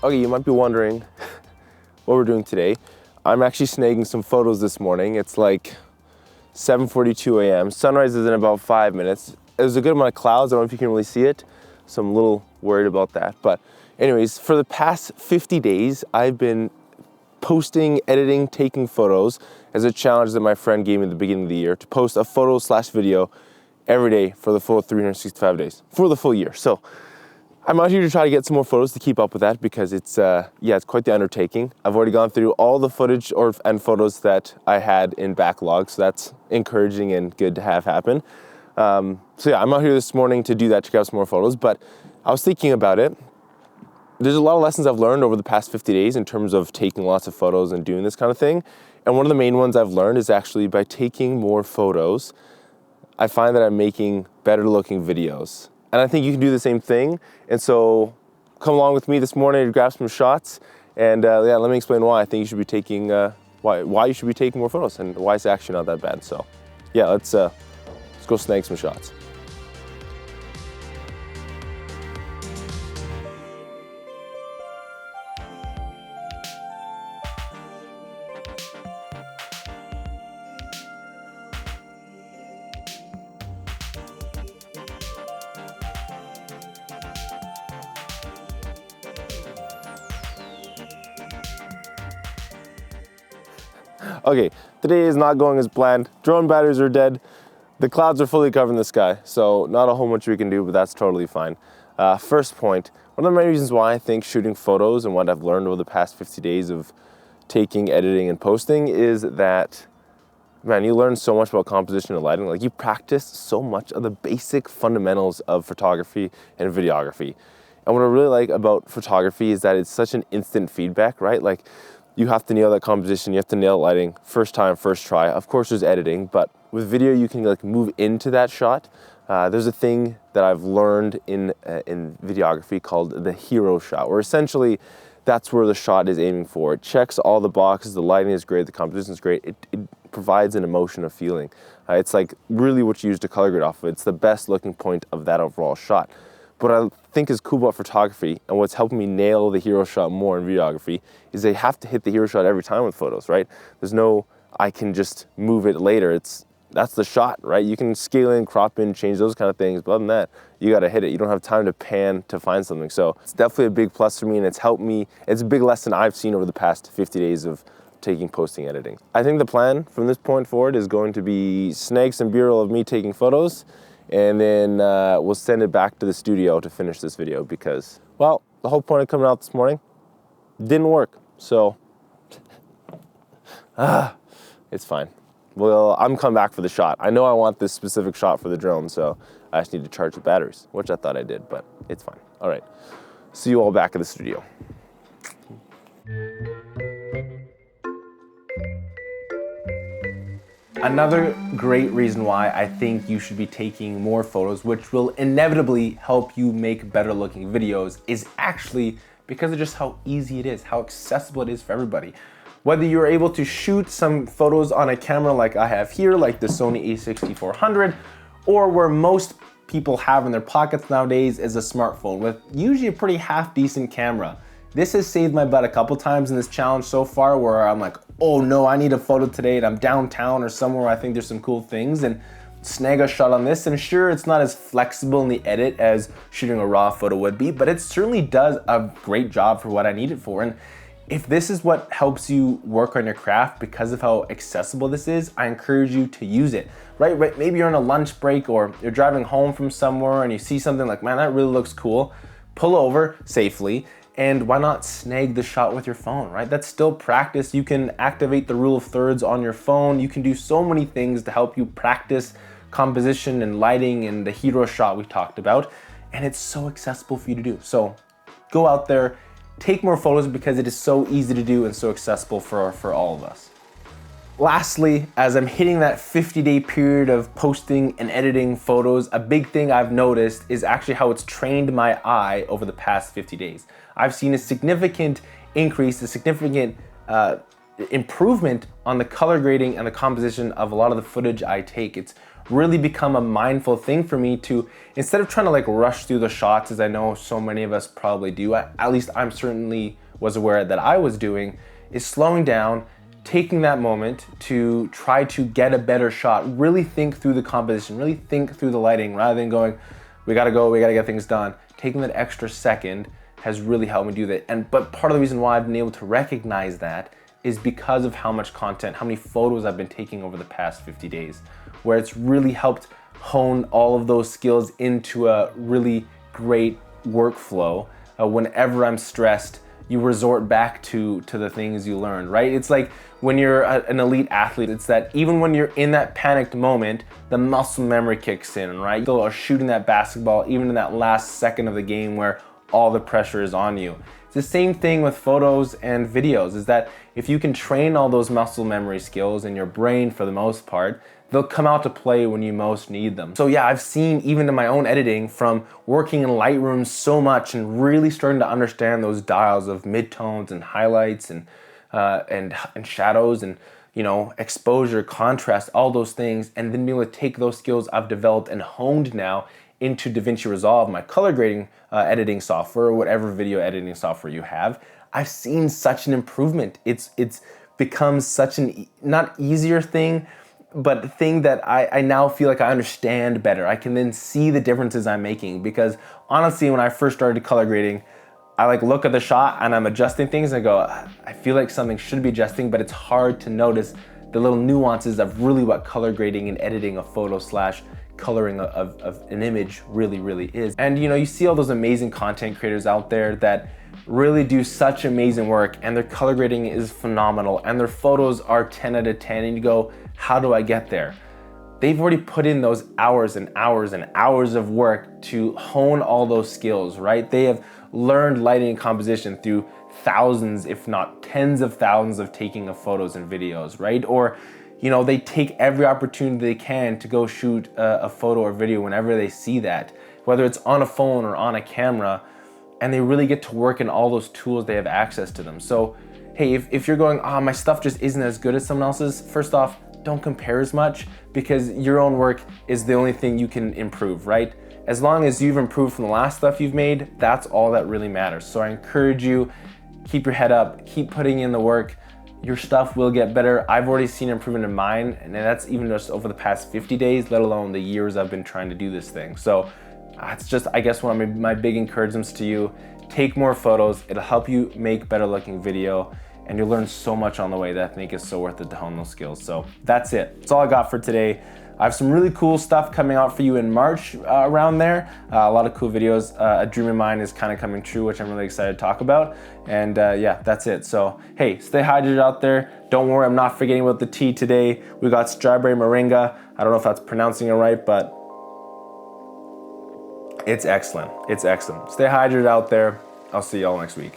Okay, you might be wondering what we're doing today. I'm actually snagging some photos this morning. It's like 7:42 a.m. Sunrise is in about 5 minutes. There's a good amount of clouds. I don't know if you can really see it, so I'm a little worried about that. But anyways, for the past 50 days, I've been posting, editing, taking photos as a challenge that my friend gave me at the beginning of the year to post a photo/video every day for the full 365 days, for the full year. So I'm out here to try to get some more photos to keep up with that because it's quite the undertaking. I've already gone through all the footage and photos that I had in backlog, so that's encouraging and good to have happen. I'm out here this morning to do that, to grab some more photos, but I was thinking about it. There's a lot of lessons I've learned over the past 50 days in terms of taking lots of photos and doing this kind of thing. And one of the main ones I've learned is actually by taking more photos, I find that I'm making better looking videos. And I think you can do the same thing. And so come along with me this morning to grab some shots. And let me explain why I think you should be taking, why you should be taking more photos and why it's actually not that bad. So yeah, let's go snag some shots. Okay, today is not going as planned. Drone batteries are dead. The clouds are fully covering the sky, so not a whole much we can do, but that's totally fine. First point, one of the main reasons why I think shooting photos and what I've learned over the past 50 days of taking, editing, and posting is that, man, you learn so much about composition and lighting. Like, you practice so much of the basic fundamentals of photography and videography. And what I really like about photography is that it's such an instant feedback, right? Like, you have to nail that composition, you have to nail lighting, first time, first try. Of course there's editing, but with video you can like move into that shot. There's a thing that I've learned in videography called the hero shot, where essentially that's where the shot is aiming for. It checks all the boxes, the lighting is great, the composition is great, it provides an emotion of feeling. It's like really what you use to color grade off of. It's the best looking point of that overall shot. What I think is cool about photography and what's helping me nail the hero shot more in videography is they have to hit the hero shot every time with photos, right? There's no, I can just move it later. That's the shot, right? You can scale in, crop in, change those kind of things, but other than that, you gotta hit it. You don't have time to pan to find something. So it's definitely a big plus for me, and it's helped me. It's a big lesson I've seen over the past 50 days of taking, posting, editing. I think the plan from this point forward is going to be snag some B-roll of me taking photos, and then we'll send it back to the studio to finish this video because, well, the whole point of coming out this morning didn't work. So, it's fine. Well, I'm coming back for the shot. I know I want this specific shot for the drone, so I just need to charge the batteries, which I thought I did, but it's fine. All right, see you all back at the studio. Another great reason why I think you should be taking more photos, which will inevitably help you make better looking videos, is actually because of just how easy it is, how accessible it is for everybody. Whether you're able to shoot some photos on a camera like I have here, like the Sony a6400, or where most people have in their pockets nowadays is a smartphone with usually a pretty half decent camera. This has saved my butt a couple times in this challenge so far where I'm like, oh no, I need a photo today and I'm downtown or somewhere where I think there's some cool things, and snag a shot on this. And sure, it's not as flexible in the edit as shooting a raw photo would be, but it certainly does a great job for what I need it for. And if this is what helps you work on your craft because of how accessible this is, I encourage you to use it, right? Maybe you're on a lunch break or you're driving home from somewhere and you see something like, man, that really looks cool. Pull over safely, and why not snag the shot with your phone, right? That's still practice. You can activate the rule of thirds on your phone. You can do so many things to help you practice composition and lighting and the hero shot we talked about. And it's so accessible for you to do. So go out there, take more photos because it is so easy to do and so accessible for all of us. Lastly, as I'm hitting that 50-day period of posting and editing photos, a big thing I've noticed is actually how it's trained my eye over the past 50 days. I've seen a significant increase, a significant improvement on the color grading and the composition of a lot of the footage I take. It's really become a mindful thing for me to, instead of trying to like rush through the shots, as I know so many of us probably do, at least I'm certainly was aware that I was doing, is slowing down, taking that moment to try to get a better shot, really think through the composition, really think through the lighting, rather than going, we gotta go, we gotta get things done. Taking that extra second has really helped me do that. But part of the reason why I've been able to recognize that is because of how much content, how many photos I've been taking over the past 50 days, where it's really helped hone all of those skills into a really great workflow. Whenever I'm stressed, you resort back to the things you learned, right? It's like when you're an elite athlete, it's that even when you're in that panicked moment, the muscle memory kicks in, right? You still are shooting that basketball even in that last second of the game where all the pressure is on you. It's the same thing with photos and videos, is that if you can train all those muscle memory skills in your brain for the most part, they'll come out to play when you most need them. So yeah, I've seen even in my own editing from working in Lightroom so much and really starting to understand those dials of midtones and highlights and shadows and, you know, exposure, contrast, all those things, and then be able to take those skills I've developed and honed now into DaVinci Resolve, my color grading editing software, or whatever video editing software you have. I've seen such an improvement. It's become such an not easier thing, but the thing that I now feel like I understand better. I can then see the differences I'm making, because honestly, when I first started color grading, I like look at the shot and I'm adjusting things and I go, I feel like something should be adjusting, but it's hard to notice the little nuances of really what color grading and editing a photo slash coloring of an image really is. And you know, you see all those amazing content creators out there that really do such amazing work, and their color grading is phenomenal and their photos are 10 out of 10, and you go, how do I get there? They've already put in those hours and hours and hours of work to hone all those skills, right? They have learned lighting and composition through thousands, if not tens of thousands of taking of photos and videos, right? Or, you know, they take every opportunity they can to go shoot a photo or video whenever they see that, whether it's on a phone or on a camera, and they really get to work in all those tools they have access to them. So, hey, if you're going, my stuff just isn't as good as someone else's, first off, don't compare as much, because your own work is the only thing you can improve, right? As long as you've improved from the last stuff you've made, that's all that really matters. So I encourage you, keep your head up, keep putting in the work. Your stuff will get better. I've already seen improvement in mine, and that's even just over the past 50 days, let alone the years I've been trying to do this thing. So it's just, I guess, one of my big encouragements to you. Take more photos. It'll help you make better looking video, and you'll learn so much on the way that I think is so worth it to hone those skills. So that's it. That's all I got for today. I have some really cool stuff coming out for you in March around there. A lot of cool videos. A dream of mine is kind of coming true, which I'm really excited to talk about. And yeah, that's it. So hey, stay hydrated out there. Don't worry, I'm not forgetting about the tea today. We got strawberry moringa. I don't know if that's pronouncing it right, but it's excellent. It's excellent. Stay hydrated out there. I'll see y'all next week.